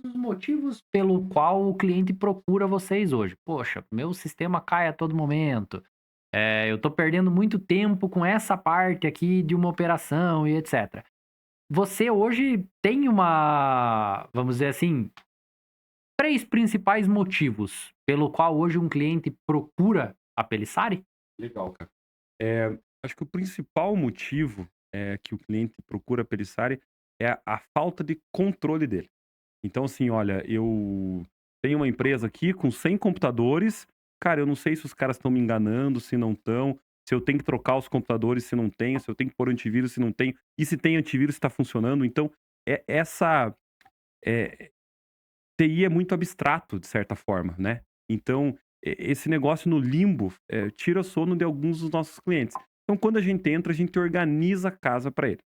dos motivos pelo qual o cliente procura vocês hoje. Poxa, meu sistema cai a todo momento. Eu tô perdendo muito tempo com essa parte aqui de uma operação e etc. Você hoje tem uma, vamos dizer assim, 3 principais motivos pelo qual hoje um cliente procura a Pellissari? Legal, cara. Acho que o principal motivo, que o cliente procura a Pellissari é a falta de controle dele. Então, assim, olha, eu tenho uma empresa aqui com 100 computadores, cara, eu não sei se os caras estão me enganando, se não estão, se eu tenho que trocar os computadores, se não tenho, se eu tenho que pôr antivírus, se não tenho, e se tem antivírus, se está funcionando. Então, essa TI é muito abstrato, de certa forma, né. Então, esse negócio no limbo, tira sono de alguns dos nossos clientes. Então, quando a gente entra, a gente organiza a casa para ele.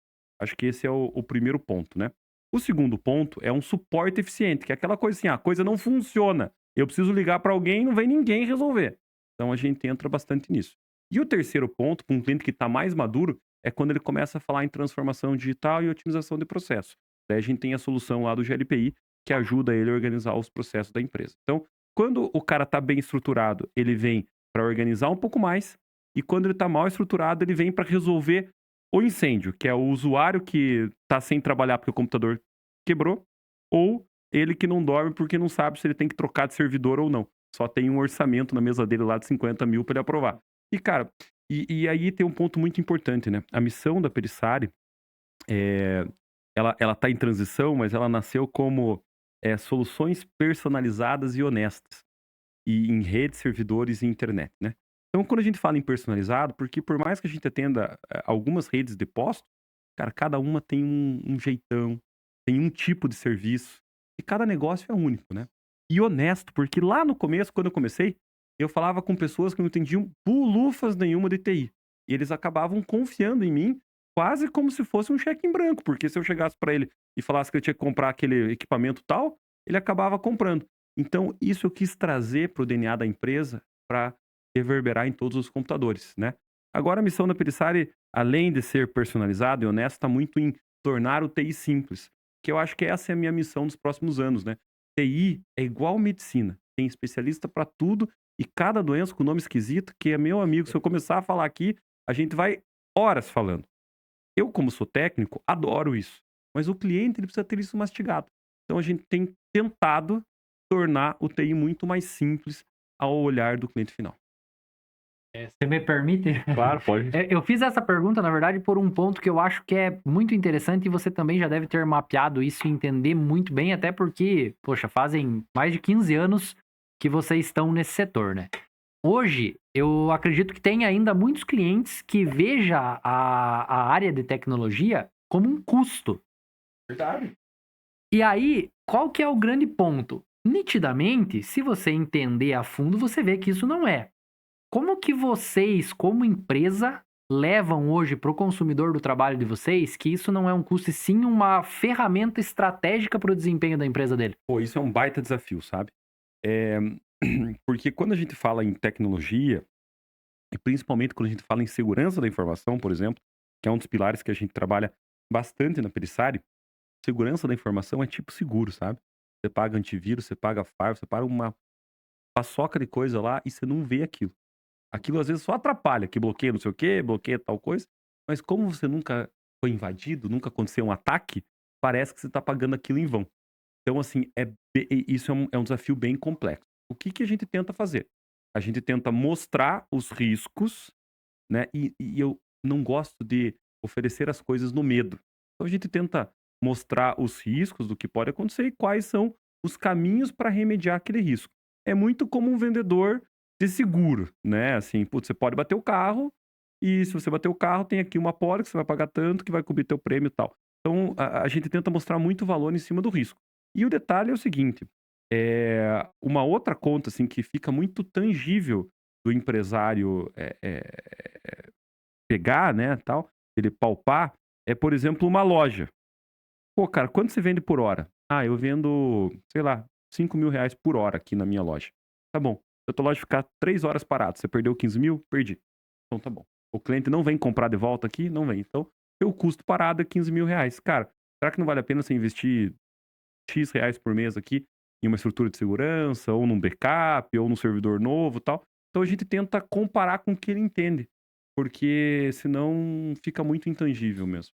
Acho que esse é o primeiro ponto, né. O segundo ponto é um suporte eficiente, que é aquela coisa assim: "Ah, a coisa não funciona, eu preciso ligar para alguém e não vem ninguém resolver". Então a gente entra bastante nisso. E o terceiro ponto, para um cliente que está mais maduro, é quando ele começa a falar em transformação digital e otimização de processo. Daí a gente tem a solução lá do GLPI, que ajuda ele a organizar os processos da empresa. Então, quando o cara está bem estruturado, ele vem para organizar um pouco mais, e quando ele está mal estruturado, ele vem para resolver o incêndio, que é o usuário que está sem trabalhar porque o computador quebrou, ou ele que não dorme porque não sabe se ele tem que trocar de servidor ou não. Só tem um orçamento na mesa dele lá de 50 mil para ele aprovar. E, cara, e aí tem um ponto muito importante, né? A missão da Perissari, é, ela está em transição, mas ela nasceu como soluções personalizadas e honestas, e em redes, servidores e internet, né. Então quando a gente fala em personalizado, porque por mais que a gente atenda, algumas redes de postos, cara, cada uma tem um jeitão, tem um tipo de serviço, e cada negócio é único, né. E honesto, porque lá no começo, quando eu comecei, eu falava com pessoas que não entendiam bulufas nenhuma de TI, e eles acabavam confiando em mim, quase como se fosse um cheque em branco, porque se eu chegasse para ele e falasse que eu tinha que comprar aquele equipamento tal, ele acabava comprando. Então, isso eu quis trazer para o DNA da empresa para reverberar em todos os computadores, né. Agora a missão da Perissari, além de ser personalizada e honesta, está muito em tornar o TI simples, que eu acho que essa é a minha missão nos próximos anos, né. TI é igual medicina, tem especialista para tudo e cada doença com nome esquisito que é meu amigo, se eu começar a falar aqui, a gente vai horas falando. Eu, como sou técnico, adoro isso, mas o cliente ele precisa ter isso mastigado. Então a gente tem tentado tornar o TI muito mais simples ao olhar do cliente final. Você me permite? Claro, pode. Eu fiz essa pergunta, na verdade, por um ponto que eu acho que é muito interessante e você também já deve ter mapeado isso e entender muito bem, até porque, poxa, fazem mais de 15 anos que vocês estão nesse setor, né? Hoje, eu acredito que tem ainda muitos clientes que veja a área de tecnologia como um custo. Verdade. E aí, qual que é o grande ponto? Nitidamente, se você entender a fundo, você vê que isso não é. Como que vocês, como empresa, levam hoje para o consumidor do trabalho de vocês que isso não é um custo e sim uma ferramenta estratégica para o desempenho da empresa dele? Pô, isso é um baita desafio, sabe? Eh, porque quando a gente fala em tecnologia, e principalmente quando a gente fala em segurança da informação, por exemplo, que é um dos pilares que a gente trabalha bastante na Perissari, segurança da informação é tipo seguro, sabe? Você paga antivírus, você paga firewall, você paga uma paçoca de coisa lá e você não vê aquilo. Aquilo às vezes só atrapalha, que bloqueia não sei o quê, bloqueia tal coisa, mas como você nunca foi invadido, nunca aconteceu um ataque, parece que você está pagando aquilo em vão. Então assim, isso é um desafio bem complexo. O que que a gente tenta fazer? A gente tenta mostrar os riscos, né, e eu não gosto de oferecer as coisas no medo. Então a gente tenta mostrar os riscos do que pode acontecer e quais são os caminhos para remediar aquele risco. É muito como um vendedor de seguro, né, assim, putz, você pode bater o carro, e se você bater o carro tem aqui uma pólice que você vai pagar tanto, que vai cobrir teu prêmio e tal. Então a gente tenta mostrar muito valor em cima do risco. E o detalhe é o seguinte, uma outra conta, assim, que fica muito tangível do empresário, pegar, né, tal, ele palpar, é, por exemplo, uma loja. Pô, cara, quanto você vende por hora? Ah, eu vendo, sei lá, R$ 5.000 por hora aqui na minha loja. Tá bom. Se a tua loja ficar 3 horas parada, você perdeu 15.000? Perdi. Então tá bom. O cliente não vem comprar de volta aqui? Não vem. Então, teu custo parado é R$ 15.000. Cara, será que não vale a pena você investir X reais por mês aqui em uma estrutura de segurança, ou num backup, ou num servidor novo, tal. Então a gente tenta comparar com o que ele entende, porque senão fica muito intangível mesmo.